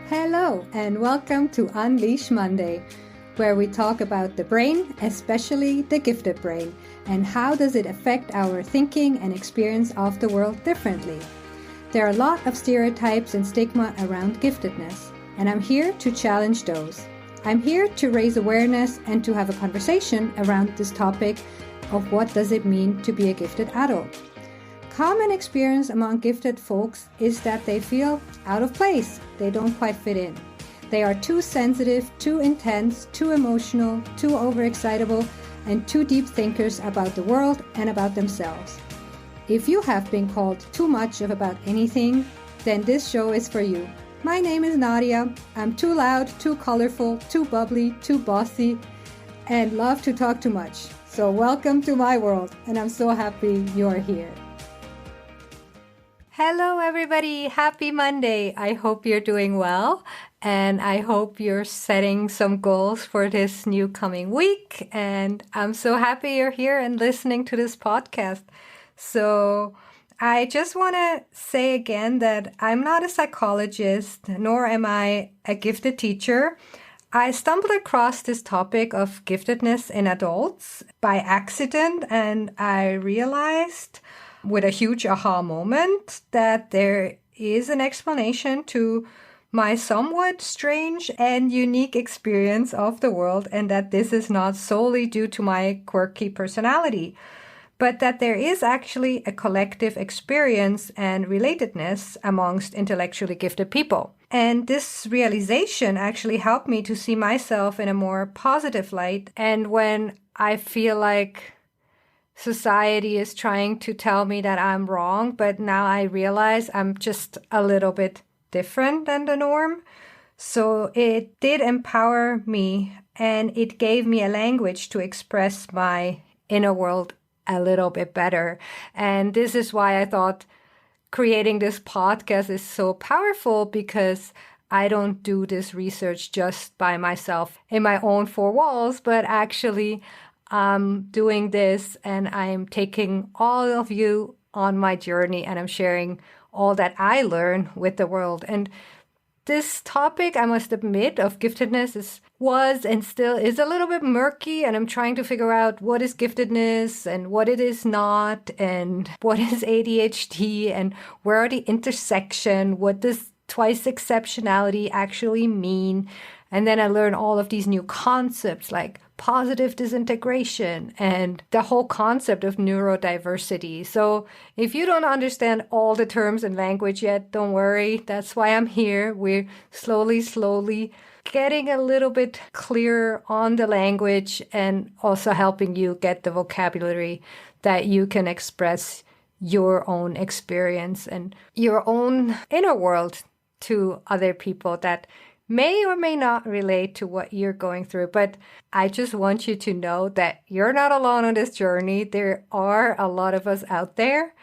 Hello, and welcome to Unleash Monday, where we talk about the brain, especially the gifted brain, and how does it affect our thinking and experience of the world differently. There are a lot of stereotypes and stigma around giftedness, and I'm here to challenge those. I'm here to raise awareness and to have a conversation around this topic of what does it mean to be a gifted adult. Common experience among gifted folks is that they feel out of place. They don't quite fit in. They are too sensitive, too intense, too emotional, too overexcitable, and too deep thinkers about the world and about themselves. If you have been called too much of about anything, then this show is for you. My name is Nadia. I'm too loud, too colorful, too bubbly, too bossy, and love to talk too much. So welcome to my world, and I'm so happy you're here. Hello, everybody. Happy Monday. I hope you're doing well, and I hope you're setting some goals for this new coming week. And I'm so happy you're here and listening to this podcast. So I just want to say again that I'm not a psychologist, nor am I a gifted teacher. I stumbled across this topic of giftedness in adults by accident, and I realized with a huge aha moment that there is an explanation to my somewhat strange and unique experience of the world, and that this is not solely due to my quirky personality, but that there is actually a collective experience and relatedness amongst intellectually gifted people. And this realization actually helped me to see myself in a more positive light. And when I feel like society is trying to tell me that I'm wrong, but now I realize I'm just a little bit different than the norm. So it did empower me, and it gave me a language to express my inner world a little bit better. And this is why I thought creating this podcast is so powerful, because I don't do this research just by myself in my own four walls, but actually I'm doing this and I'm taking all of you on my journey, and I'm sharing all that I learn with the world. And this topic, I must admit, of giftedness was and still is a little bit murky, and I'm trying to figure out what is giftedness and what it is not, and what is ADHD, and where are the intersection, what does twice exceptionality actually mean. And then I learned all of these new concepts like positive disintegration and the whole concept of neurodiversity. So if you don't understand all the terms and language yet, don't worry. That's why I'm here. We're slowly getting a little bit clearer on the language, and also helping you get the vocabulary that you can express your own experience and your own inner world to other people that may or may not relate to what you're going through. But I just want you to know that you're not alone on this journey. There are a lot of us out there.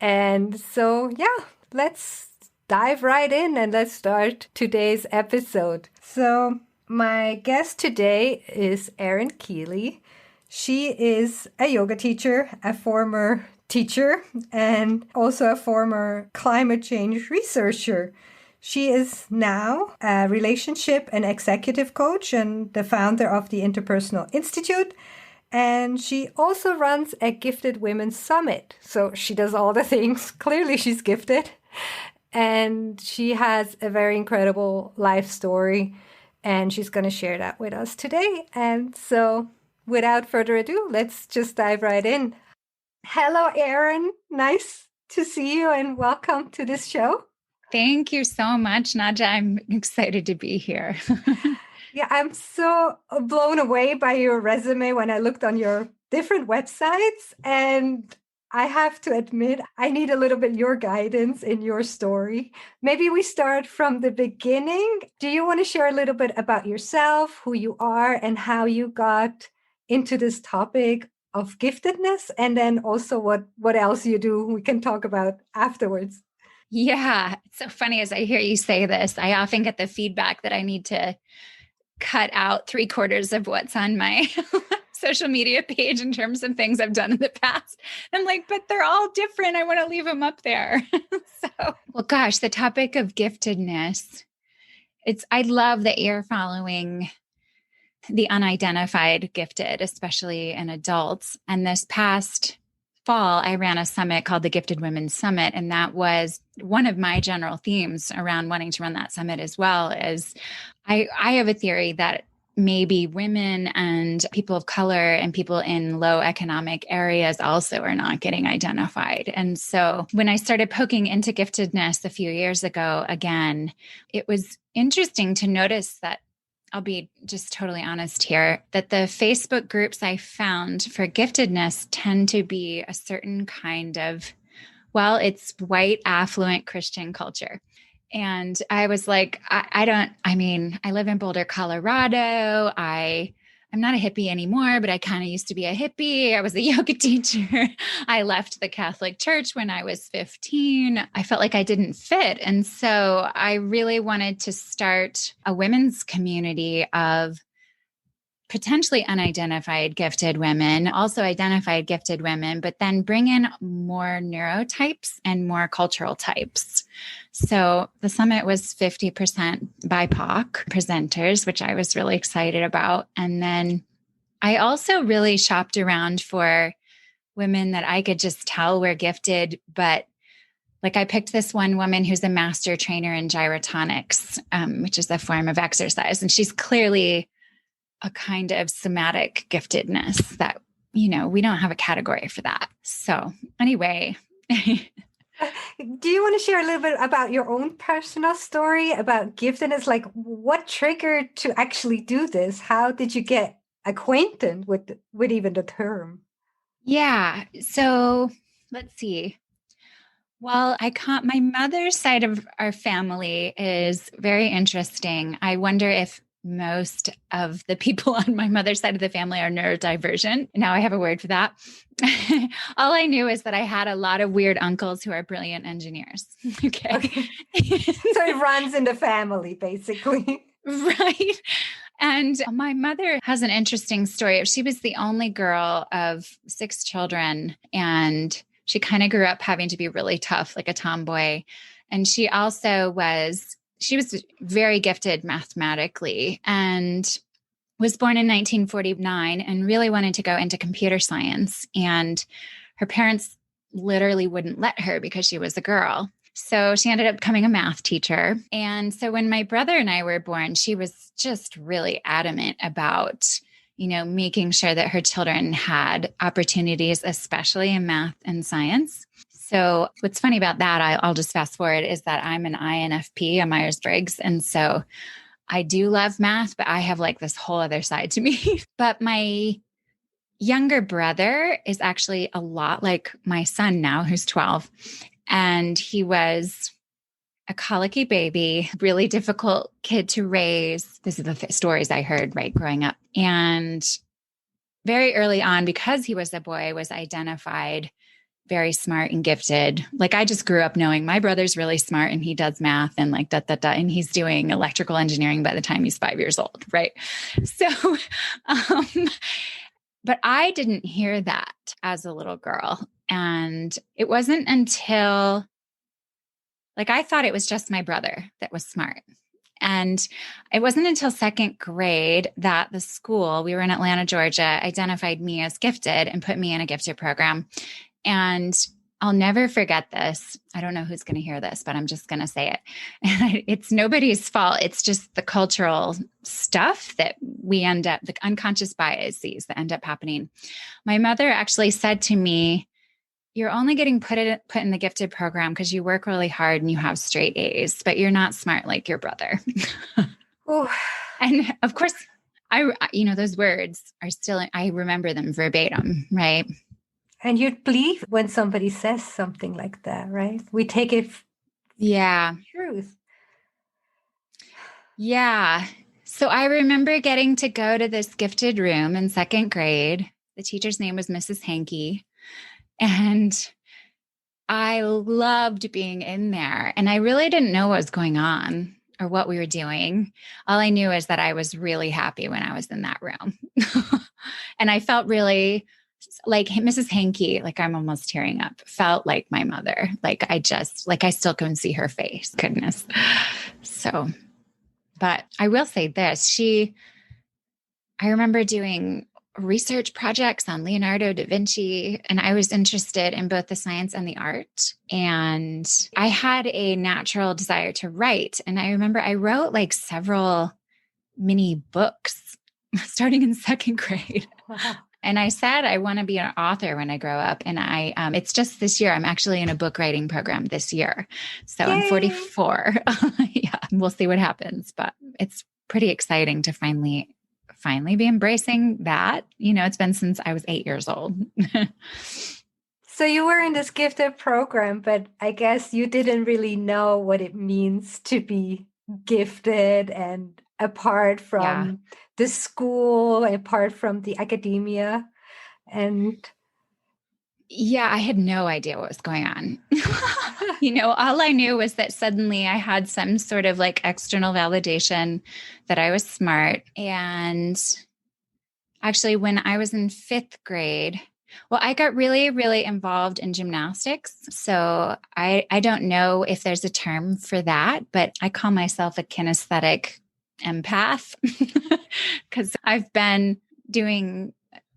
And so, yeah, let's dive right in and let's start today's episode. So my guest today is Erin Keeley. She is a yoga teacher, a former teacher, and also a former climate change researcher. She is now a relationship and executive coach and the founder of the Interpersonal Institute. And she also runs a Gifted Women's Summit. So she does all the things. Clearly, she's gifted. And she has a very incredible life story. And she's going to share that with us today. And so without further ado, let's just dive right in. Hello, Erin. Nice to see you and welcome to this show. Thank you so much, Nadia. I'm excited to be here. Yeah, I'm so blown away by your resume when I looked on your different websites. And I have to admit, I need a little bit your guidance in your story. Maybe we start from the beginning. Do you want to share a little bit about yourself, who you are, and how you got into this topic of giftedness? And then also what else you do we can talk about afterwards. Yeah, it's so funny as I hear you say this. I often get the feedback that I need to cut out 3/4 of what's on my social media page in terms of things I've done in the past. I'm like, but they're all different. I want to leave them up there. Well, gosh, the topic of giftedness I love that you're following the unidentified gifted, especially in adults. And this past fall, I ran a summit called the Gifted Women Summit. And that was one of my general themes around wanting to run that summit as well. Is I have a theory that maybe women and people of color and people in low economic areas also are not getting identified. And so when I started poking into giftedness a few years ago, again, it was interesting to notice that, I'll be just totally honest here, that the Facebook groups I found for giftedness tend to be a certain kind of, well, it's white, affluent Christian culture. And I was like, I live in Boulder, Colorado. I'm not a hippie anymore, but I kind of used to be a hippie. I was a yoga teacher. I left the Catholic Church when I was 15. I felt like I didn't fit. And so I really wanted to start a women's community of potentially unidentified gifted women, also identified gifted women, but then bring in more neurotypes and more cultural types. So the summit was 50% BIPOC presenters, which I was really excited about. And then I also really shopped around for women that I could just tell were gifted, but like I picked this one woman who's a master trainer in gyrotonics, which is a form of exercise. And she's clearly a kind of somatic giftedness that, we don't have a category for that. So anyway. Do you want to share a little bit about your own personal story about giftedness? Like what triggered to actually do this? How did you get acquainted with even the term? Yeah. So let's see. Well, my mother's side of our family is very interesting. I wonder if most of the people on my mother's side of the family are neurodivergent. Now I have a word for that. All I knew is that I had a lot of weird uncles who are brilliant engineers. Okay. So it runs in the family, basically. Right. And my mother has an interesting story. She was the only girl of 6 children, and she kind of grew up having to be really tough, like a tomboy. And she was very gifted mathematically and was born in 1949 and really wanted to go into computer science. And her parents literally wouldn't let her because she was a girl. So she ended up becoming a math teacher. And so when my brother and I were born, she was just really adamant about, making sure that her children had opportunities, especially in math and science. So what's funny about that, I'll just fast forward, is that I'm an INFP, a Myers-Briggs. And so I do love math, but I have like this whole other side to me. But my younger brother is actually a lot like my son now, who's 12. And he was a colicky baby, really difficult kid to raise. This is the stories I heard, right, growing up. And very early on, because he was a boy, was identified very smart and gifted. Like I just grew up knowing my brother's really smart and he does math and like and he's doing electrical engineering by the time he's 5 years old. Right. So, but I didn't hear that as a little girl. And it wasn't until I thought it was just my brother that was smart. And it wasn't until 2nd grade that the school, we were in Atlanta, Georgia, identified me as gifted and put me in a gifted program. And I'll never forget this. I don't know who's going to hear this, but I'm just going to say it. And it's nobody's fault. It's just the cultural stuff that we end up, the unconscious biases that end up happening. My mother actually said to me, "You're only getting put in the gifted program because you work really hard and you have straight A's, but you're not smart like your brother." And of course, those words are still, I remember them verbatim, right? And you'd believe when somebody says something like that, right? We take it truth. Yeah. So I remember getting to go to this gifted room in 2nd grade. The teacher's name was Mrs. Hankey. And I loved being in there. And I really didn't know what was going on or what we were doing. All I knew is that I was really happy when I was in that room. And I felt really like Mrs. Hankey, like I'm almost tearing up, felt like my mother. I still can see her face. Goodness. So. But I will say this, I remember doing research projects on Leonardo da Vinci, and I was interested in both the science and the art. And I had a natural desire to write. And I remember I wrote like several mini books starting in second grade. Wow. And I said, I want to be an author when I grow up. And it's just this year, I'm actually in a book writing program this year. So Yay. I'm 44. Yeah, we'll see what happens, but it's pretty exciting to finally be embracing that. It's been since I was 8 years old. So you were in this gifted program, but I guess you didn't really know what it means to be gifted and apart from the school, apart from the academia. And yeah, I had no idea what was going on. All I knew was that suddenly I had some sort of like external validation that I was smart. And actually, when I was in fifth grade, well, I got really, really involved in gymnastics. So I don't know if there's a term for that, but I call myself a kinesthetic empath because I've been doing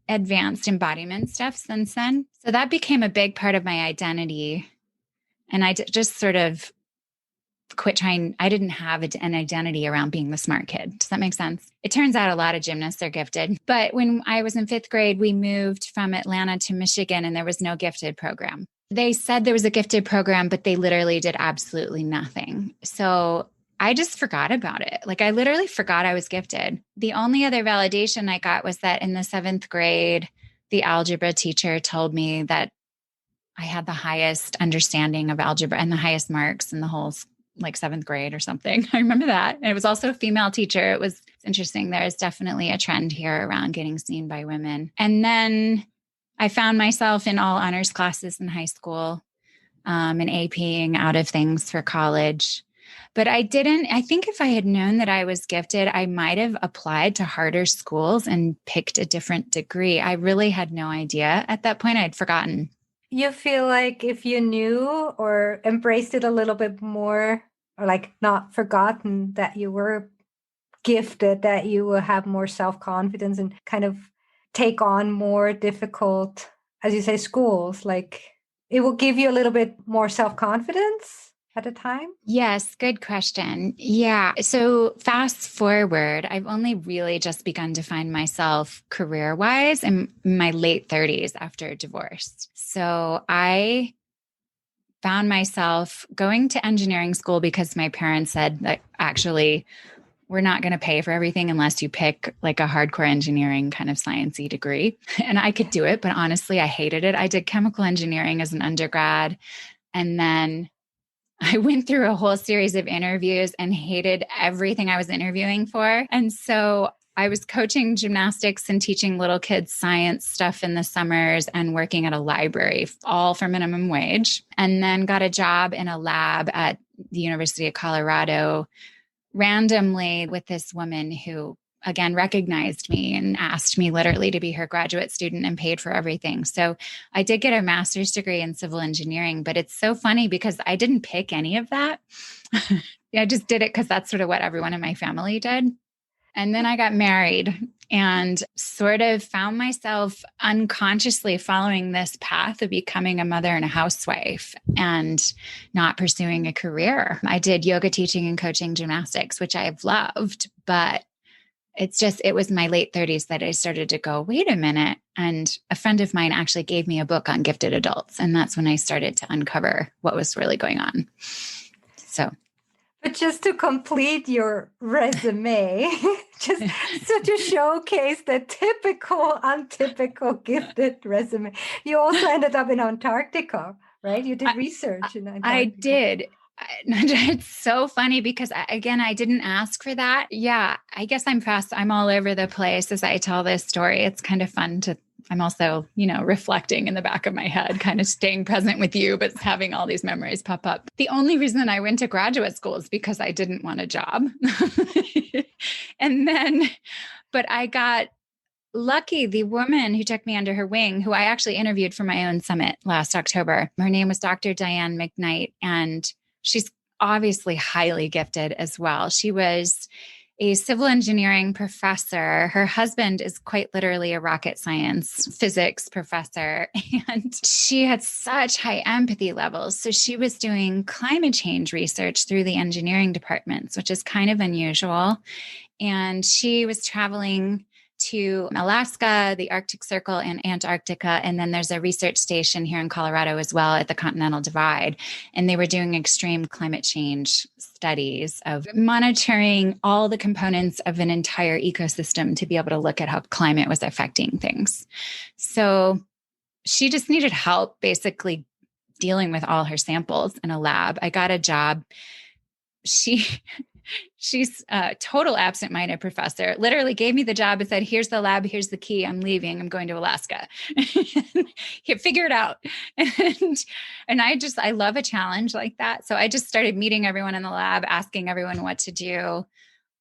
advanced embodiment stuff since then. So that became a big part of my identity. And I just sort of quit trying. I didn't have an identity around being the smart kid. Does that make sense? It turns out a lot of gymnasts are gifted. But when I was in fifth grade, we moved from Atlanta to Michigan and there was no gifted program. They said there was a gifted program, but they literally did absolutely nothing. So I just forgot about it. Like I literally forgot I was gifted. The only other validation I got was that in the seventh grade, the algebra teacher told me that I had the highest understanding of algebra and the highest marks in the whole like seventh grade or something. I remember that. And it was also a female teacher. It's interesting. There's definitely a trend here around getting seen by women. And then I found myself in all honors classes in high school, and APing out of things for college. But I think if I had known that I was gifted, I might have applied to harder schools and picked a different degree. I really had no idea at that point. I'd forgotten. You feel like if you knew or embraced it a little bit more, or like not forgotten that you were gifted, that you will have more self-confidence and kind of take on more difficult, as you say, schools, like it will give you a little bit more self-confidence at a time? Yes, good question. Yeah. So fast forward, I've only really just begun to find myself career-wise in my late 30s after divorce. So I found myself going to engineering school because my parents said that actually we're not going to pay for everything unless you pick like a hardcore engineering kind of sciencey degree. And I could do it, but honestly, I hated it. I did chemical engineering as an undergrad. And then I went through a whole series of interviews and hated everything I was interviewing for. And so I was coaching gymnastics and teaching little kids science stuff in the summers and working at a library, all for minimum wage, and then got a job in a lab at the University of Colorado randomly with this woman who, again, recognized me and asked me literally to be her graduate student and paid for everything. So I did get a master's degree in civil engineering, but it's so funny because I didn't pick any of that. I just did it because that's sort of what everyone in my family did. And then I got married and sort of found myself unconsciously following this path of becoming a mother and a housewife and not pursuing a career. I did yoga teaching and coaching gymnastics, which I've loved, but it was my late 30s that I started to go, wait a minute. And a friend of mine actually gave me a book on gifted adults. And that's when I started to uncover what was really going on. But just to complete your resume, just so to showcase the typical, untypical gifted resume, you also ended up in Antarctica, right? You did research in Antarctica. I did. It's so funny because I didn't ask for that. Yeah, I guess I'm all over the place as I tell this story. It's kind of fun I'm also, reflecting in the back of my head, kind of staying present with you, but having all these memories pop up. The only reason I went to graduate school is because I didn't want a job. But I got lucky. The woman who took me under her wing, who I actually interviewed for my own summit last October, her name was Dr. Diane McKnight, and she's obviously highly gifted as well. She was a civil engineering professor. Her husband is quite literally a rocket science physics professor. And she had such high empathy levels. So she was doing climate change research through the engineering departments, which is kind of unusual. And she was traveling to Alaska, the Arctic Circle, and Antarctica. And then there's a research station here in Colorado as well at the Continental Divide. And they were doing extreme climate change studies of monitoring all the components of an entire ecosystem to be able to look at how climate was affecting things. So she just needed help basically dealing with all her samples in a lab. I got a job. She's a total absent-minded professor, literally gave me the job and said, here's the lab, here's the key, I'm leaving, I'm going to Alaska. Figure it out. And I love a challenge like that. So I just started meeting everyone in the lab, asking everyone what to do.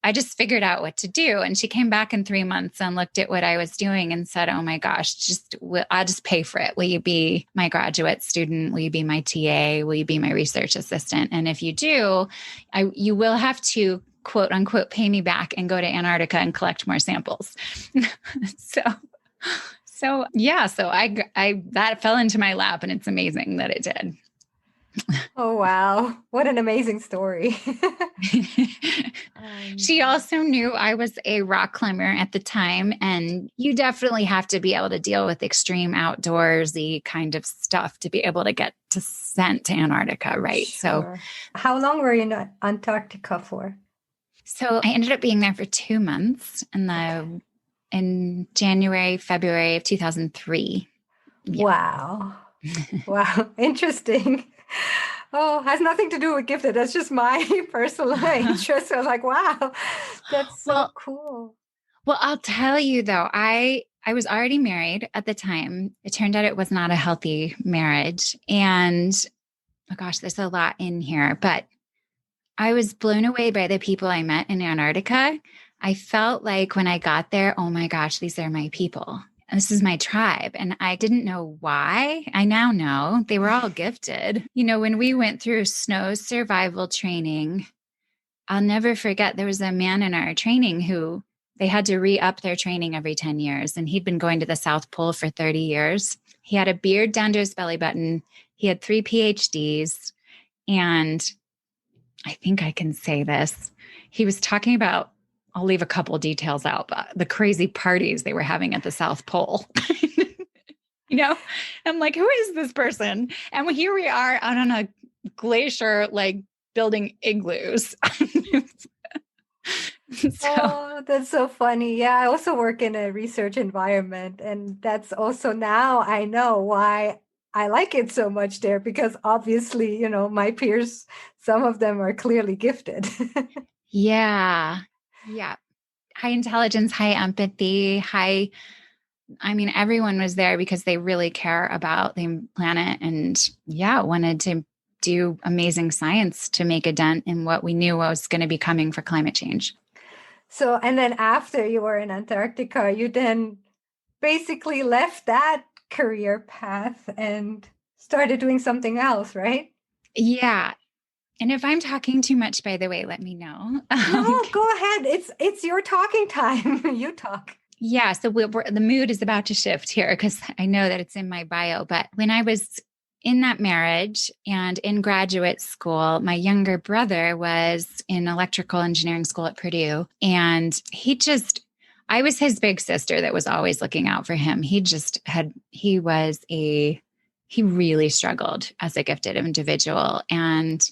I just figured out what to do. And she came back in 3 months and looked at what I was doing and said, oh my gosh, I'll just pay for it. Will you be my graduate student? Will you be my TA? Will you be my research assistant? And if you do, you will have to quote unquote, pay me back and go to Antarctica and collect more samples. So I that fell into my lap, and it's amazing that it did. Oh, wow. What an amazing story. She also knew I was a rock climber at the time, and you definitely have to be able to deal with extreme outdoorsy kind of stuff to be able to get sent to Antarctica, right? Sure. So how long were you in Antarctica for? So I ended up being there for 2 months in January, February of 2003. Yeah. Wow. Wow. Interesting. Oh, has nothing to do with gifted. That's just my personal interest. So I was like, wow, that's so cool. Well, I'll tell you though, I was already married at the time. It turned out it was not a healthy marriage. And oh gosh, there's a lot in here, but I was blown away by the people I met in Antarctica. I felt like when I got there, oh my gosh, these are my people. This is my tribe. And I didn't know why. I now know they were all gifted. You know, when we went through snow survival training, I'll never forget, there was a man in our training who they had to re-up their training every 10 years. And he'd been going to the South Pole for 30 years. He had a beard down to his belly button. He had 3 PhDs. And I think I can say this. He was talking about, I'll leave a couple details out, but the crazy parties they were having at the South Pole. You know, I'm like, who is this person? And here we are out on a glacier, like building igloos. Oh, that's so funny. Yeah, I also work in a research environment, and that's also now I know why I like it so much there, because obviously, you know, my peers, some of them are clearly gifted. Yeah. High intelligence, high empathy, everyone was there because they really care about the planet and wanted to do amazing science to make a dent in what we knew was going to be coming for climate change. So, and then after you were in Antarctica, you then basically left that career path and started doing something else, right? Yeah. And if I'm talking too much, by the way, let me know. No, go ahead. It's your talking time. You talk. Yeah. So the mood is about to shift here because I know that it's in my bio. But when I was in that marriage and in graduate school, my younger brother was in electrical engineering school at Purdue. And I was his big sister that was always looking out for him. He really struggled as a gifted individual. And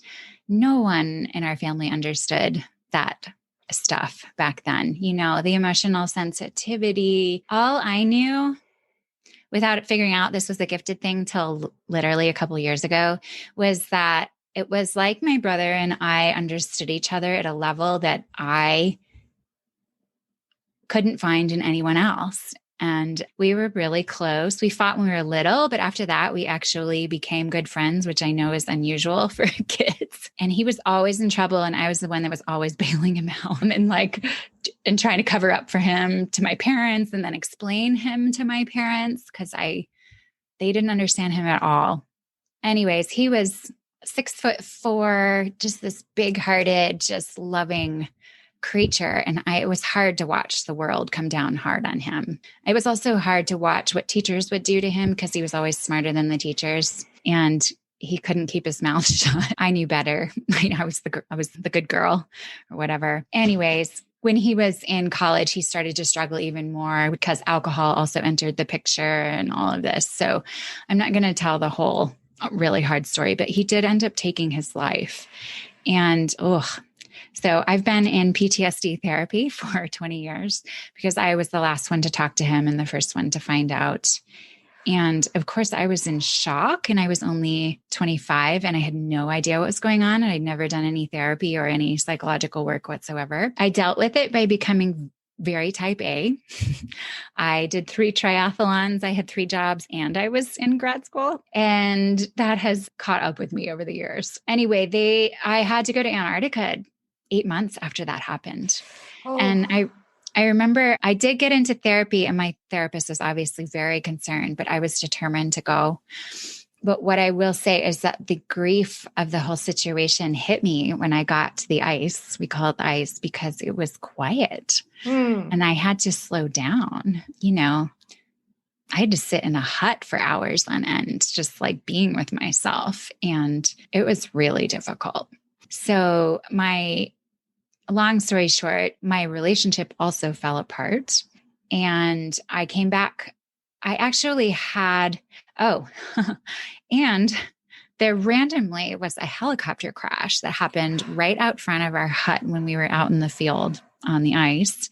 no one in our family understood that stuff back then. You know, the emotional sensitivity. All I knew, without figuring out this was a gifted thing till literally a couple of years ago, was that it was like my brother and I understood each other at a level that I couldn't find in anyone else. And we were really close. We fought when we were little, but after that, we actually became good friends, which I know is unusual for kids. And he was always in trouble. And I was the one that was always bailing him out and trying to cover up for him to my parents and then explain him to my parents because they didn't understand him at all. Anyways, he was 6'4", just this big hearted, just loving creature. And it was hard to watch the world come down hard on him. It was also hard to watch what teachers would do to him because he was always smarter than the teachers. And he couldn't keep his mouth shut. I knew better. I was the good girl or whatever. Anyways, when he was in college, he started to struggle even more because alcohol also entered the picture and all of this. So I'm not going to tell the whole really hard story, but he did end up taking his life. And so I've been in PTSD therapy for 20 years because I was the last one to talk to him and the first one to find out. And of course, I was in shock, and I was only 25 and I had no idea what was going on. And I'd never done any therapy or any psychological work whatsoever. I dealt with it by becoming very type A. I did 3 triathlons. I had 3 jobs, and I was in grad school. And that has caught up with me over the years. Anyway, I had to go to Antarctica 8 months after that happened. Oh. And I remember I did get into therapy, and my therapist was obviously very concerned, but I was determined to go. But what I will say is that the grief of the whole situation hit me when I got to the ice. We call it the ice because it was quiet and I had to slow down. I had to sit in a hut for hours on end, just like being with myself. And it was really difficult. So long story short, my relationship also fell apart, and I came back. I actually had, and there randomly was a helicopter crash that happened right out front of our hut when we were out in the field on the ice.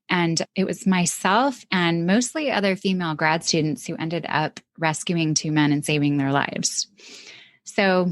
And it was myself and mostly other female grad students who ended up rescuing 2 men and saving their lives. So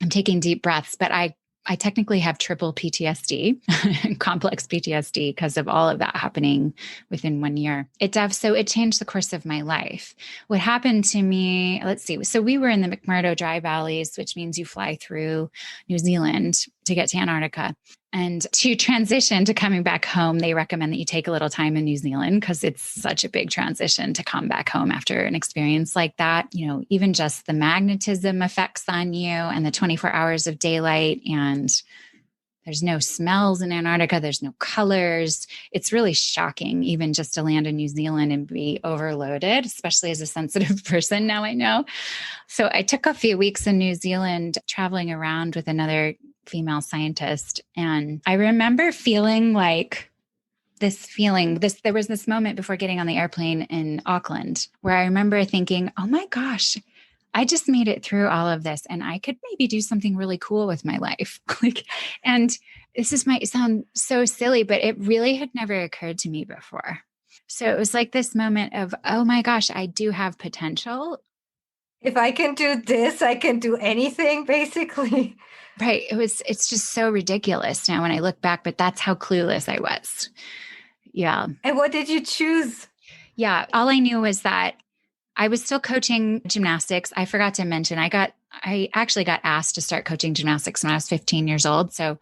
I'm taking deep breaths, but I technically have triple PTSD, complex PTSD, because of all of that happening within 1 year. So it changed the course of my life. What happened to me, let's see. So we were in the McMurdo Dry Valleys, which means you fly through New Zealand to get to Antarctica. And to transition to coming back home, they recommend that you take a little time in New Zealand because it's such a big transition to come back home after an experience like that. Even just the magnetism effects on you and the 24 hours of daylight, and there's no smells in Antarctica. There's no colors. It's really shocking even just to land in New Zealand and be overloaded, especially as a sensitive person. Now I know. So I took a few weeks in New Zealand traveling around with another female scientist. And I remember feeling like there was this moment before getting on the airplane in Auckland where I remember thinking, oh my gosh, I just made it through all of this and I could maybe do something really cool with my life. And might sound so silly, but it really had never occurred to me before. So it was like this moment of, oh my gosh, I do have potential. If I can do this, I can do anything, basically. Right. It's just so ridiculous now when I look back, but that's how clueless I was. Yeah. And what did you choose? Yeah. All I knew was that I was still coaching gymnastics. I forgot to mention, I actually got asked to start coaching gymnastics when I was 15 years old. So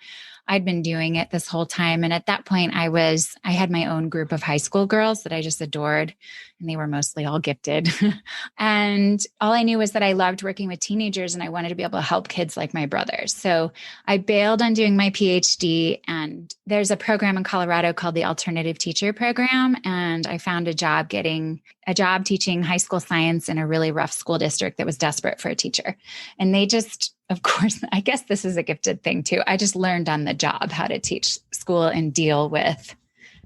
I'd been doing it this whole time. And at that point I had my own group of high school girls that I just adored, and they were mostly all gifted. And all I knew was that I loved working with teenagers and I wanted to be able to help kids like my brothers. So I bailed on doing my PhD, and there's a program in Colorado called the Alternative Teacher Program. And I found a job teaching high school science in a really rough school district that was desperate for a teacher. And they just, of course, I guess this is a gifted thing too. I just learned on the job how to teach school and deal with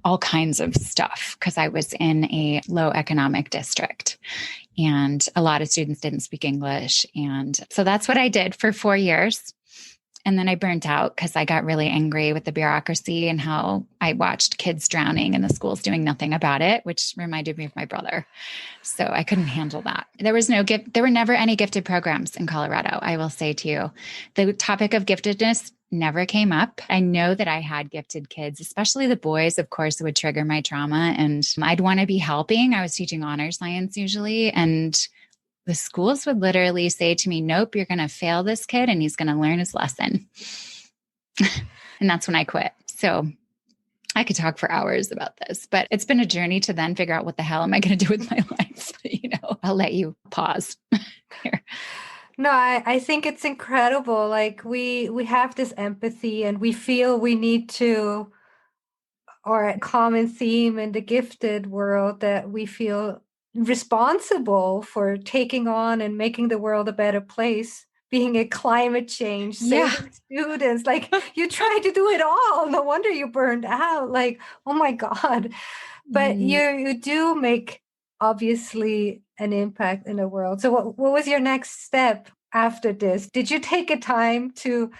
all kinds of stuff because I was in a low economic district and a lot of students didn't speak English. And so that's what I did for 4 years. And then I burnt out because I got really angry with the bureaucracy and how I watched kids drowning and the schools doing nothing about it, which reminded me of my brother. So I couldn't handle that. There were never any gifted programs in Colorado, I will say to you. The topic of giftedness never came up. I know that I had gifted kids, especially the boys, of course, would trigger my trauma and I'd want to be helping. I was teaching honor science usually, and the schools would literally say to me, nope, you're going to fail this kid and he's going to learn his lesson. And that's when I quit. So I could talk for hours about this, but it's been a journey to then figure out what the hell am I going to do with my life? I'll let you pause here. No, I think it's incredible. Like we have this empathy and we feel we need to, or a common theme in the gifted world that we feel responsible for taking on and making the world a better place, being a climate change, Yeah. saving students. Like you try to do it all. No wonder you burned out. Like, oh my God. But Mm. you do make obviously an impact in the world. So what was your next step after this? Did you take a time to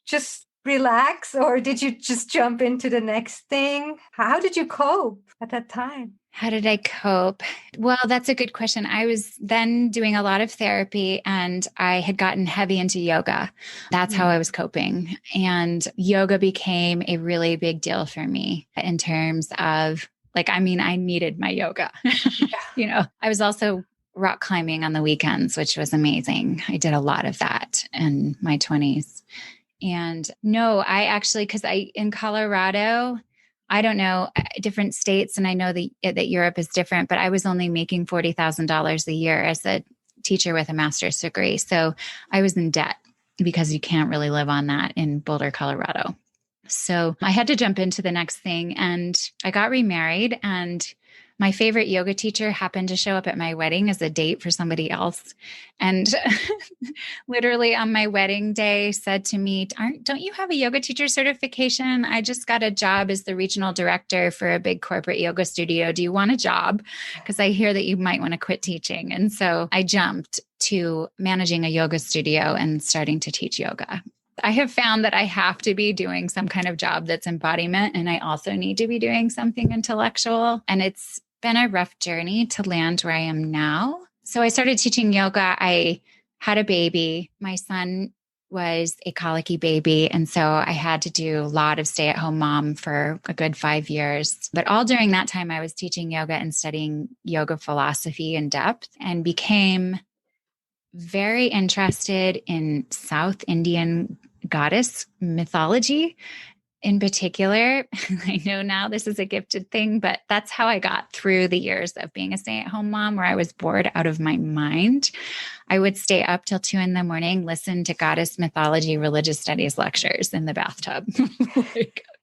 just relax or did you just jump into the next thing? How did you cope at that time? How did I cope? Well, that's a good question. I was then doing a lot of therapy and I had gotten heavy into yoga. That's how I was coping. And yoga became a really big deal for me in terms of like, I mean, I needed my yoga. I was also rock climbing on the weekends, which was amazing. I did a lot of that in my 20s. And no, I actually, because in Colorado, I don't know different states, and I know that Europe is different, but I was only making $40,000 a year as a teacher with a master's degree. So I was in debt because you can't really live on that in Boulder, Colorado. So I had to jump into the next thing and I got remarried and my favorite yoga teacher happened to show up at my wedding as a date for somebody else. And literally on my wedding day said to me, don't you have a yoga teacher certification? I just got a job as the regional director for a big corporate yoga studio. Do you want a job? Because I hear that you might want to quit teaching. And so I jumped to managing a yoga studio and starting to teach yoga. I have found that I have to be doing some kind of job that's embodiment, and I also need to be doing something intellectual. And it's been a rough journey to land where I am now. So I started teaching yoga. I had a baby. My son was a colicky baby. And so I had to do a lot of stay at home mom for a good 5 years. But all during that time, I was teaching yoga and studying yoga philosophy in depth and became very interested in South Indian goddess mythology in particular. I know now this is a gifted thing, but that's how I got through the years of being a stay-at-home mom where I was bored out of my mind. I would stay up till 2 a.m, listen to goddess mythology, religious studies lectures in the bathtub.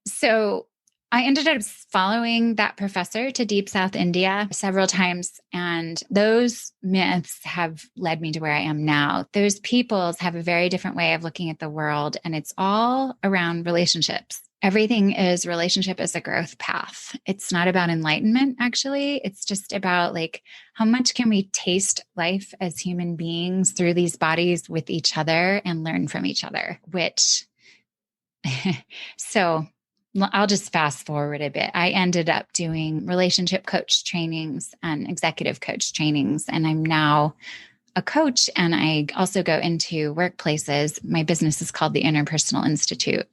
So I ended up following that professor to deep South India several times. And those myths have led me to where I am now. Those peoples have a very different way of looking at the world. And it's all around relationships. Everything is relationship as a growth path. It's not about enlightenment, actually. It's just about like, how much can we taste life as human beings through these bodies with each other and learn from each other, so I'll just fast forward a bit. I ended up doing relationship coach trainings and executive coach trainings, and I'm now a coach. And I also go into workplaces. My business is called the Interpersonal Institute,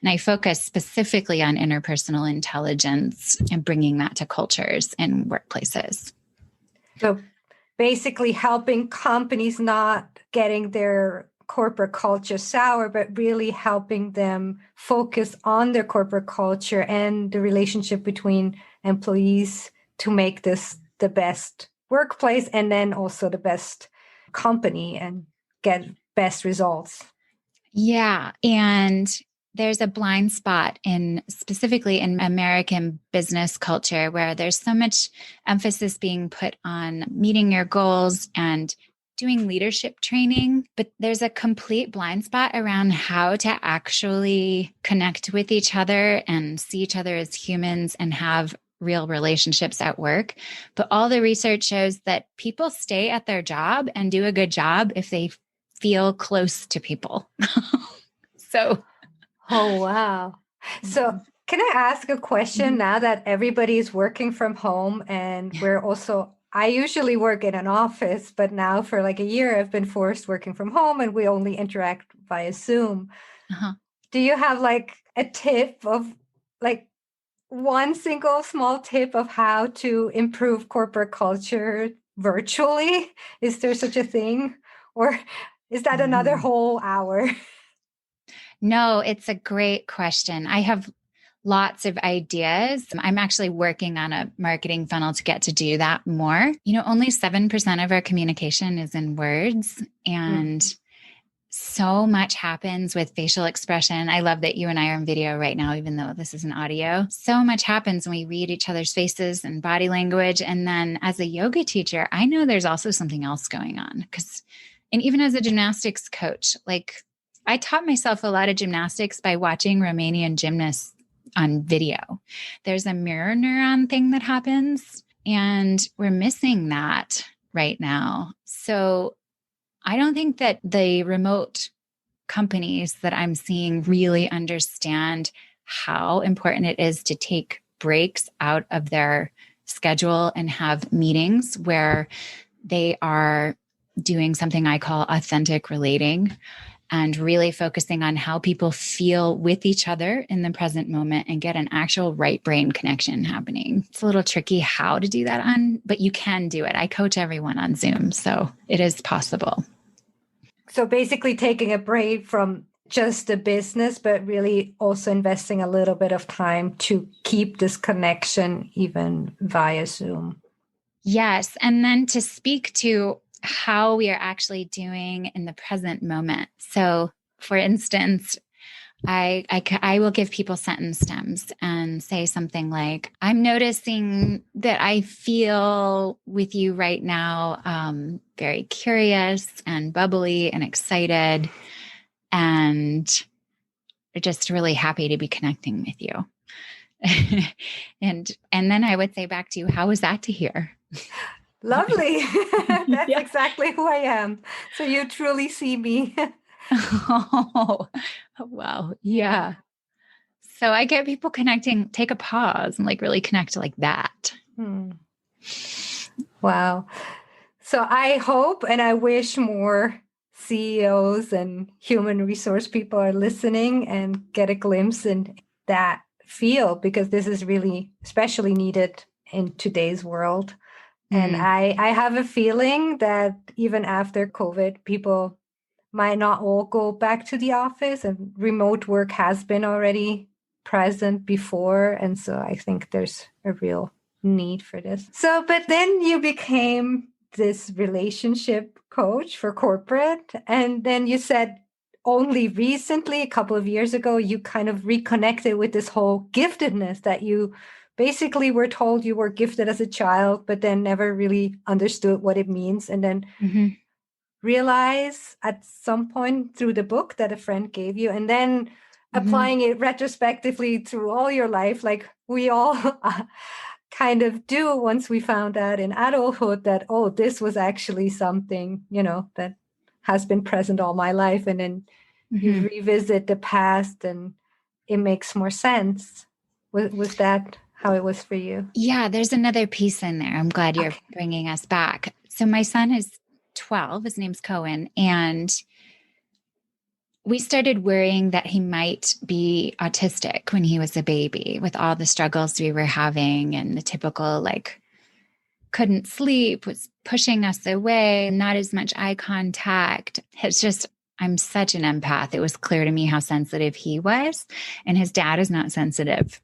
and I focus specifically on interpersonal intelligence and bringing that to cultures and workplaces. So basically helping companies not getting their corporate culture sour, but really helping them focus on their corporate culture and the relationship between employees to make this the best workplace and then also the best company and get best results. Yeah. And there's a blind spot specifically in American business culture where there's so much emphasis being put on meeting your goals and doing leadership training, but there's a complete blind spot around how to actually connect with each other and see each other as humans and have real relationships at work. But all the research shows that people stay at their job and do a good job if they feel close to people. So, oh, wow. So, can I ask a question now that everybody is working from home and we're also, I usually work in an office, but now for like a year, I've been forced working from home and we only interact via Zoom. Uh-huh. Do you have like a tip of like one single small tip of how to improve corporate culture virtually? Is there such a thing? Or is that another whole hour? No, it's a great question. I have lots of ideas. I'm actually working on a marketing funnel to get to do that more. Only 7% of our communication is in words, and so much happens with facial expression. I love that you and I are in video right now, even though this is an audio. So much happens when we read each other's faces and body language. And then as a yoga teacher, I know there's also something else going on and even as a gymnastics coach, like I taught myself a lot of gymnastics by watching Romanian gymnasts on video. There's a mirror neuron thing that happens, and we're missing that right now. So I don't think that the remote companies that I'm seeing really understand how important it is to take breaks out of their schedule and have meetings where they are doing something I call authentic relating, and really focusing on how people feel with each other in the present moment and get an actual right brain connection happening. It's a little tricky how to do that but you can do it. I coach everyone on Zoom, so it is possible. So basically taking a break from just the business, but really also investing a little bit of time to keep this connection even via Zoom. Yes. And then to speak to how we are actually doing in the present moment. So for instance, I will give people sentence stems and say something like, I'm noticing that I feel with you right now, very curious and bubbly and excited, and just really happy to be connecting with you. and then I would say back to you, how was that to hear? Lovely. That's exactly who I am. So you truly see me. Oh, wow. Yeah. So I get people connecting, take a pause and like really connect like that. Wow. So I hope and I wish more CEOs and human resource people are listening and get a glimpse in that field, because this is really especially needed in today's world. And I have a feeling that even after COVID, people might not all go back to the office, and remote work has been already present before. And so I think there's a real need for this. So, but then you became this relationship coach for corporate. And then you said only recently, a couple of years ago, you kind of reconnected with this whole giftedness that you basically were told you were gifted as a child, but then never really understood what it means. And then realize at some point through the book that a friend gave you, and then applying it retrospectively through all your life, like we all kind of do once we found out in adulthood that, oh, this was actually something, that has been present all my life. And then you revisit the past and it makes more sense. Was that how it was for you? Yeah, there's another piece in there. I'm glad you're bringing us back. So my son is 12. His name's Cohen. And we started worrying that he might be autistic when he was a baby, with all the struggles we were having and the typical, like, couldn't sleep, was pushing us away, not as much eye contact. It's just, I'm such an empath. It was clear to me how sensitive he was, and his dad is not sensitive.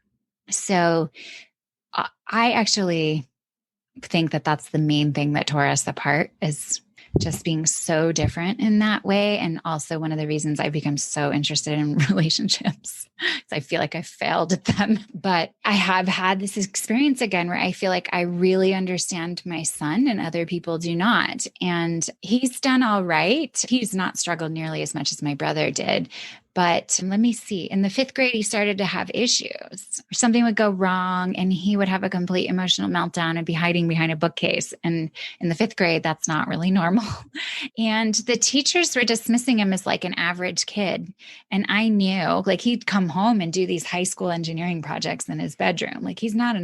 So I actually think that that's the main thing that tore us apart, is just being so different in that way. And also one of the reasons I've become so interested in relationships, because I feel like I failed at them. But I have had this experience again where I feel like I really understand my son and other people do not. And he's done all right. He's not struggled nearly as much as my brother did. But let me see, in the 5th grade, he started to have issues. Something would go wrong and he would have a complete emotional meltdown and be hiding behind a bookcase. And in the 5th grade, that's not really normal. And the teachers were dismissing him as like an average kid. And I knew, like, he'd come home and do these high school engineering projects in his bedroom. Like, he's not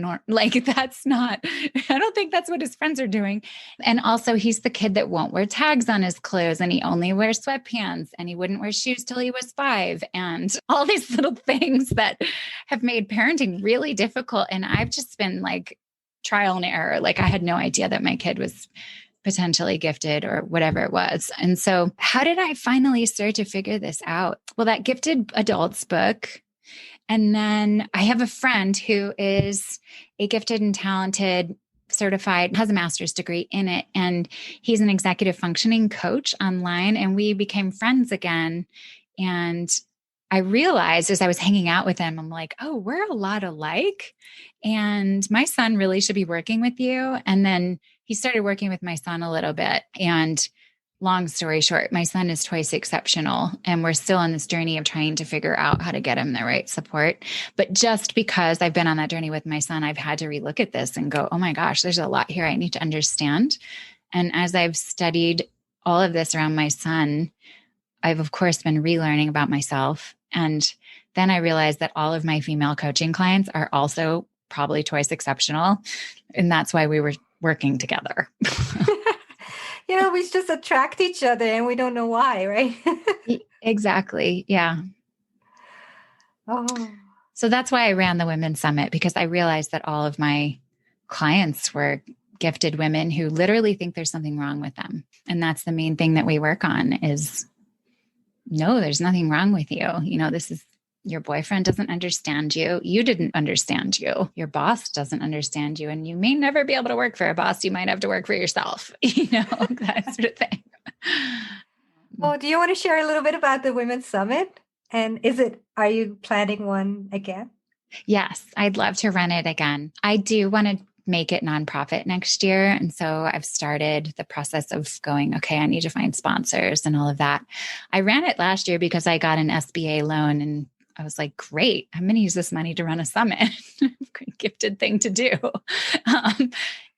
that's not, I don't think that's what his friends are doing. And also he's the kid that won't wear tags on his clothes, and he only wears sweatpants, and he wouldn't wear shoes till he was 5. And all these little things that have made parenting really difficult. And I've just been like trial and error. Like, I had no idea that my kid was potentially gifted or whatever it was. And so how did I finally start to figure this out? Well, that Gifted Adults book And then I have a friend who is a gifted and talented certified, has a master's degree in it. And he's an executive functioning coach online. And we became friends again. And I realized as I was hanging out with him, I'm like, oh, we're a lot alike. And my son really should be working with you. And then he started working with my son a little bit. And long story short, my son is twice exceptional, and we're still on this journey of trying to figure out how to get him the right support. But just because I've been on that journey with my son, I've had to relook at this and go, oh my gosh, there's a lot here I need to understand. And as I've studied all of this around my son, I've of course been relearning about myself. And then I realized that all of my female coaching clients are also probably twice exceptional. And that's why we were working together. We just attract each other and we don't know why, right? Exactly. Yeah. Oh. So that's why I ran the Women's Summit, because I realized that all of my clients were gifted women who literally think there's something wrong with them. And that's the main thing that we work on is, no, there's nothing wrong with you. This is, your boyfriend doesn't understand you. You didn't understand you. Your boss doesn't understand you. And you may never be able to work for a boss. You might have to work for yourself, that sort of thing. Oh, do you want to share a little bit about the Women's Summit? And are you planning one again? Yes, I'd love to run it again. I do want to make it nonprofit next year. And so I've started the process of going, okay, I need to find sponsors and all of that. I ran it last year because I got an SBA loan, and I was like, great, I'm going to use this money to run a summit. Great gifted thing to do.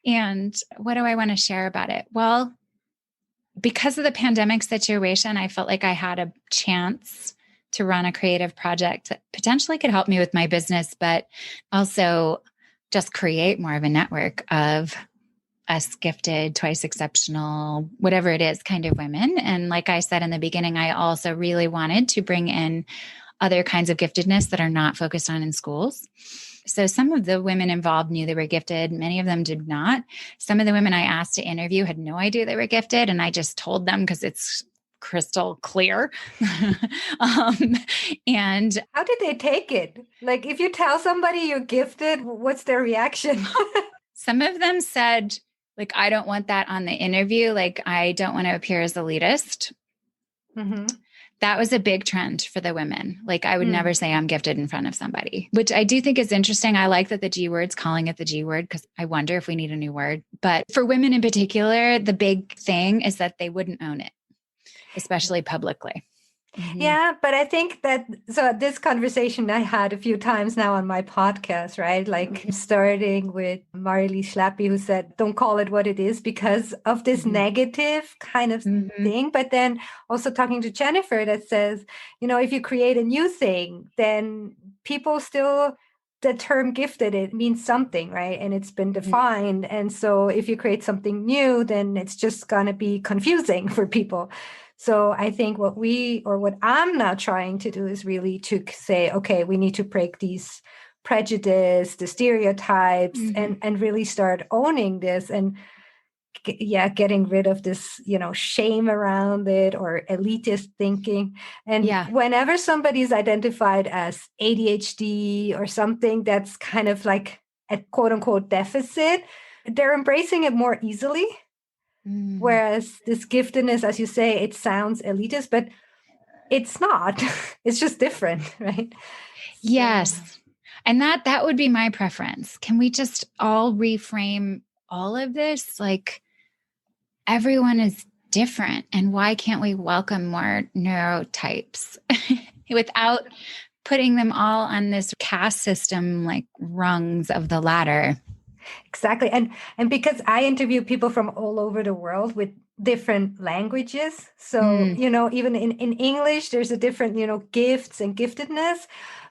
And what do I want to share about it? Well, because of the pandemic situation, I felt like I had a chance to run a creative project that potentially could help me with my business, but also just create more of a network of us gifted, twice exceptional, whatever it is, kind of women. And like I said in the beginning, I also really wanted to bring in other kinds of giftedness that are not focused on in schools. So some of the women involved knew they were gifted. Many of them did not. Some of the women I asked to interview had no idea they were gifted. And I just told them because it's crystal clear. And how did they take it? Like, if you tell somebody you're gifted, what's their reaction? Some of them said, like, I don't want that on the interview. Like, I don't want to appear as elitist. Mm-hmm. That was a big trend for the women. Like, I would never say I'm gifted in front of somebody, which I do think is interesting. I like that the G word's calling it the G word, because I wonder if we need a new word. But for women in particular, the big thing is that they wouldn't own it, especially publicly. Mm-hmm. Yeah, but I think that, so this conversation I had a few times now on my podcast, right? Like starting with Marily Schlappy, who said, don't call it what it is because of this negative kind of thing. But then also talking to Jennifer that says, if you create a new thing, then people still, the term gifted, it means something, right? And it's been defined. And so if you create something new, then it's just going to be confusing for people. So I think what I'm now trying to do is really to say, okay, we need to break these prejudice, the stereotypes, and really start owning this and getting rid of this, shame around it or elitist thinking. And whenever somebody's identified as ADHD or something that's kind of like a quote unquote deficit, they're embracing it more easily. Whereas this giftedness, as you say, it sounds elitist, but it's not. It's just different, right? Yes. And that would be my preference. Can we just all reframe all of this? Like, everyone is different. And why can't we welcome more neurotypes without putting them all on this caste system, like rungs of the ladder? Exactly. And because I interview people from all over the world with different languages. So, even in English, there's a different, gifts and giftedness.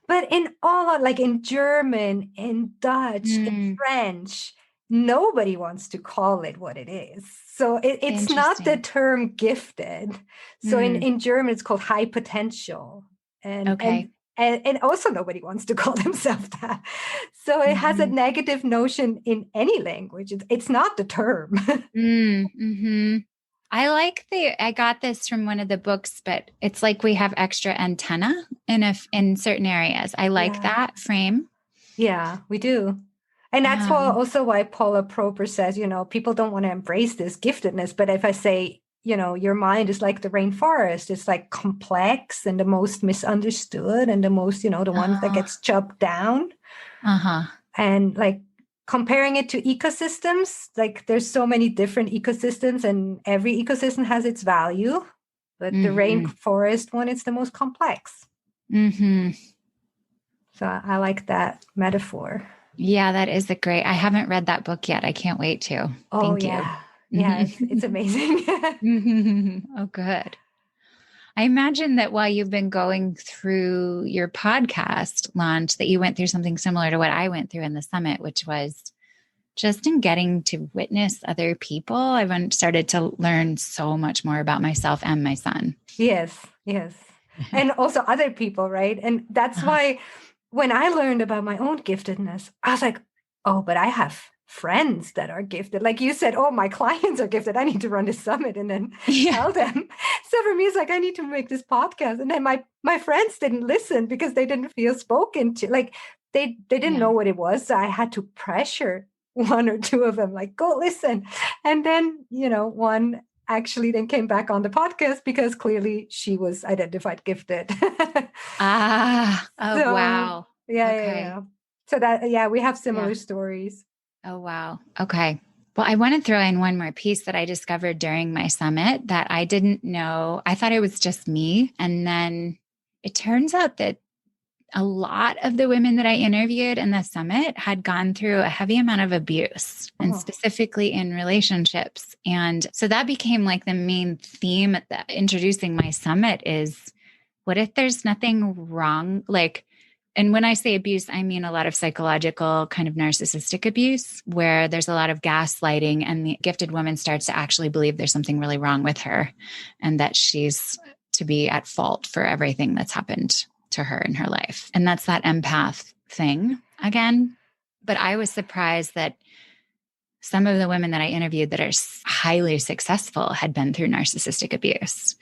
But in all, like in German, in Dutch, in French, nobody wants to call it what it is. So it's not the term gifted. So in German, it's called high potential. And also nobody wants to call themselves that. So it has a negative notion in any language. It's not the term. I got this from one of the books, but it's like we have extra antenna in certain areas. I like Yeah. that frame. Yeah, we do. And that's also why Paula Proper says, people don't want to embrace this giftedness. But if I say, your mind is like the rainforest, it's like complex and the most misunderstood and the most, the ones that gets chopped down. And like comparing it to ecosystems, like there's so many different ecosystems and every ecosystem has its value. But the rainforest one is the most complex. So I like that metaphor. Yeah, that is I haven't read that book yet. I can't wait to. Thank you. Yeah, it's amazing. Oh, good. I imagine that while you've been going through your podcast launch, that you went through something similar to what I went through in the summit, which was just in getting to witness other people. I've started to learn so much more about myself and my son. Yes. And also other people, right? And that's why when I learned about my own giftedness, I was like, oh, but I have friends that are gifted. Like you said, oh, my clients are gifted. I need to run this summit and then tell them. So for me, it's like, I need to make this podcast. And then my friends didn't listen because they didn't feel spoken to. Like they didn't know what it was. So I had to pressure one or two of them, like, go listen. And then, one actually then came back on the podcast because clearly she was identified gifted. Wow. Yeah. So that, we have similar stories. Oh, wow. Okay. Well, I want to throw in one more piece that I discovered during my summit that I didn't know. I thought it was just me. And then it turns out that a lot of the women that I interviewed in the summit had gone through a heavy amount of abuse and specifically in relationships. And so that became like the main theme at introducing my summit is, what if there's nothing wrong? And when I say abuse, I mean a lot of psychological kind of narcissistic abuse, where there's a lot of gaslighting and the gifted woman starts to actually believe there's something really wrong with her and that she's to be at fault for everything that's happened to her in her life. And that's that empath thing again. But I was surprised that some of the women that I interviewed that are highly successful had been through narcissistic abuse.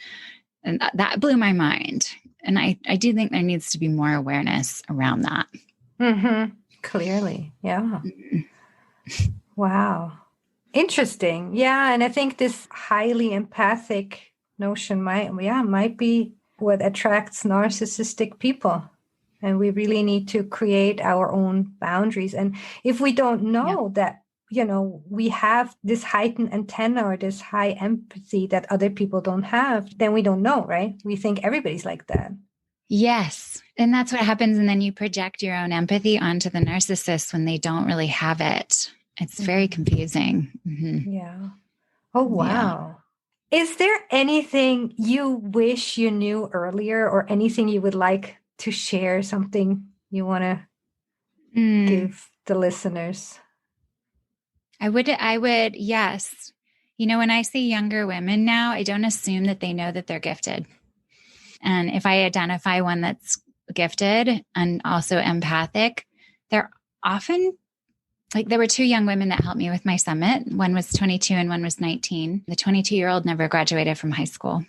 And that blew my mind. And I do think there needs to be more awareness around that. Clearly. Yeah. Wow. Interesting. Yeah. And I think this highly empathic notion might be what attracts narcissistic people. And we really need to create our own boundaries. And if we don't know that, we have this heightened antenna or this high empathy that other people don't have, then we don't know, right? We think everybody's like that. Yes. And that's what happens. And then you project your own empathy onto the narcissist when they don't really have it. It's very confusing. Yeah. Oh, wow. Yeah. Is there anything you wish you knew earlier or anything you would like to share, something you want to give the listeners? I would, yes. When I see younger women now, I don't assume that they know that they're gifted. And if I identify one that's gifted and also empathic, they're often there were two young women that helped me with my summit. One was 22 and one was 19. The 22-year-old never graduated from high school.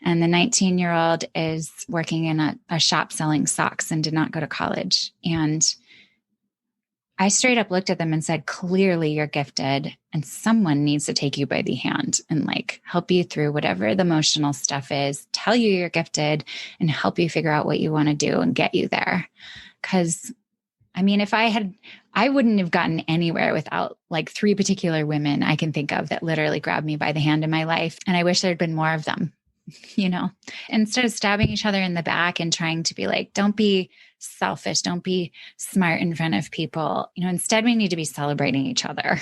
And the 19-year-old is working in a shop selling socks and did not go to college. And I straight up looked at them and said, clearly you're gifted and someone needs to take you by the hand and help you through whatever the emotional stuff is, tell you you're gifted and help you figure out what you want to do and get you there. Because if I wouldn't have gotten anywhere without three particular women I can think of that literally grabbed me by the hand in my life. And I wish there'd been more of them, instead of stabbing each other in the back and trying to be don't be selfish, don't be smart in front of people. Instead we need to be celebrating each other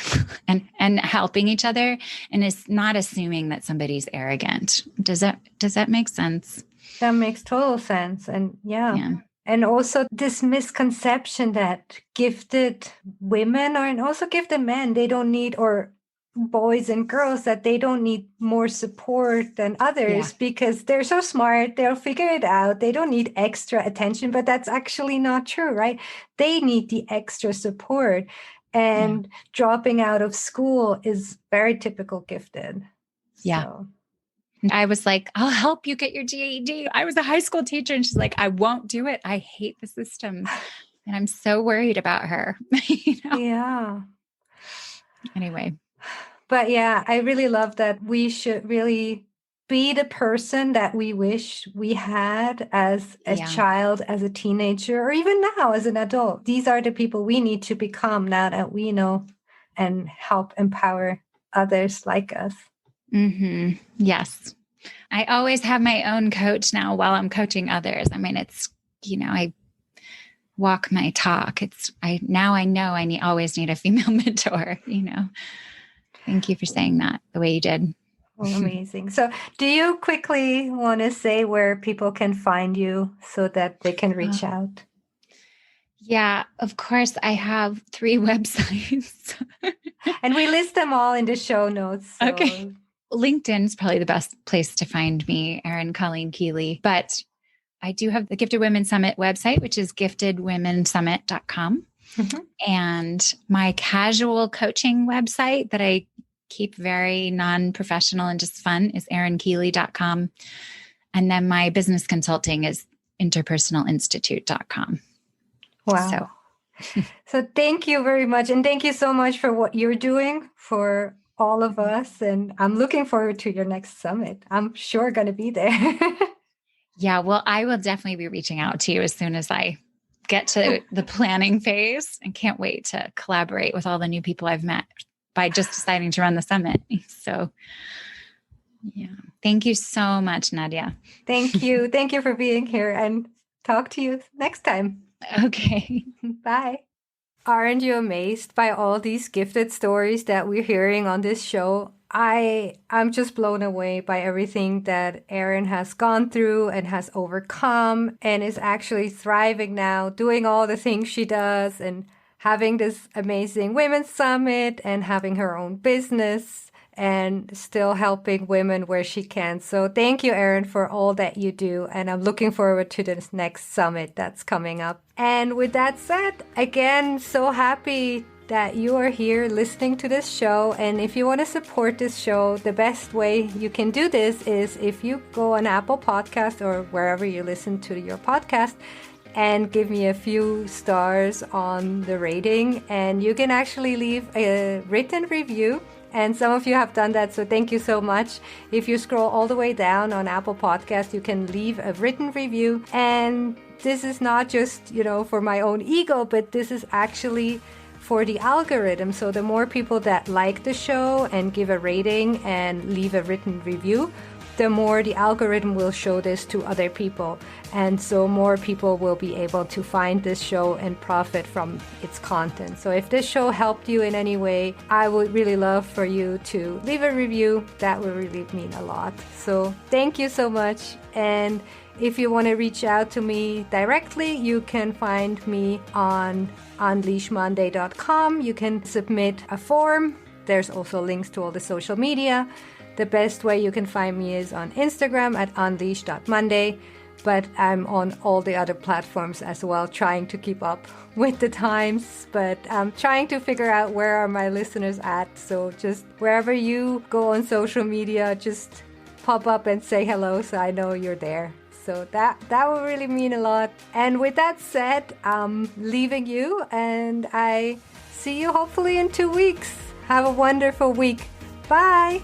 and helping each other. And it's not assuming that somebody's arrogant. Does that make sense? That makes total sense. And yeah. And also this misconception that gifted women and also gifted men, they don't need, or boys and girls, that they don't need more support than others because they're so smart, they'll figure it out. They don't need extra attention, but that's actually not true, right? They need the extra support. And dropping out of school is very typical gifted. Yeah. So I was like, I'll help you get your GED. I was a high school teacher. And she's like, I won't do it. I hate the system. And I'm so worried about her. yeah. Anyway. But yeah, I really love that we should really be the person that we wish we had as a child, as a teenager, or even now as an adult. These are the people we need to become now that we know and help empower others like us. Mm-hmm. Yes. I always have my own coach now while I'm coaching others. I mean, it's, I walk my talk. I know I always need a female mentor, Thank you for saying that the way you did. Oh, amazing. So do you quickly want to say where people can find you so that they can reach out? Yeah, of course. I have 3 websites. And we list them all in the show notes. So. Okay. LinkedIn is probably the best place to find me, Erin Keeley. But I do have the Gifted Women Summit website, which is giftedwomensummit.com. Mm-hmm. And my casual coaching website that I keep very non-professional and just fun is erinkeeley.com. And then my business consulting is interpersonalinstitute.com. Wow. So thank you very much. And thank you so much for what you're doing for all of us. And I'm looking forward to your next summit. I'm sure going to be there. Yeah, well, I will definitely be reaching out to you as soon as I get to the planning phase, and can't wait to collaborate with all the new people I've met by just deciding to run the summit. So yeah, thank you so much, Nadia. Thank you. Thank you for being here, and talk to you next time. Okay. Bye. Aren't you amazed by all these gifted stories that we're hearing on this show? I'm just blown away by everything that Erin has gone through and has overcome, and is actually thriving now, doing all the things she does, and having this amazing women's summit, and having her own business, and still helping women where she can. So thank you, Erin, for all that you do. And I'm looking forward to this next summit that's coming up. And with that said, again, so happy that you are here listening to this show. And if you want to support this show, the best way you can do this is if you go on Apple Podcast or wherever you listen to your podcast, and give me a few stars on the rating. And you can actually leave a written review. And some of you have done that, so thank you so much. If you scroll all the way down on Apple Podcast, you can leave a written review. And this is not just, for my own ego, but this is actually for the algorithm. So the more people that like the show and give a rating and leave a written review, the more the algorithm will show this to other people. And so more people will be able to find this show and profit from its content. So if this show helped you in any way, I would really love for you to leave a review. That would really mean a lot. So thank you so much. And if you want to reach out to me directly, you can find me on unleashmonday.com. You can submit a form. There's also links to all the social media. The best way you can find me is on Instagram at unleash.monday, but I'm on all the other platforms as well, trying to keep up with the times, but I'm trying to figure out where are my listeners at. So just wherever you go on social media, just pop up and say hello so I know you're there. So that will really mean a lot. And with that said, I'm leaving you, and I see you hopefully in 2 weeks. Have a wonderful week. Bye.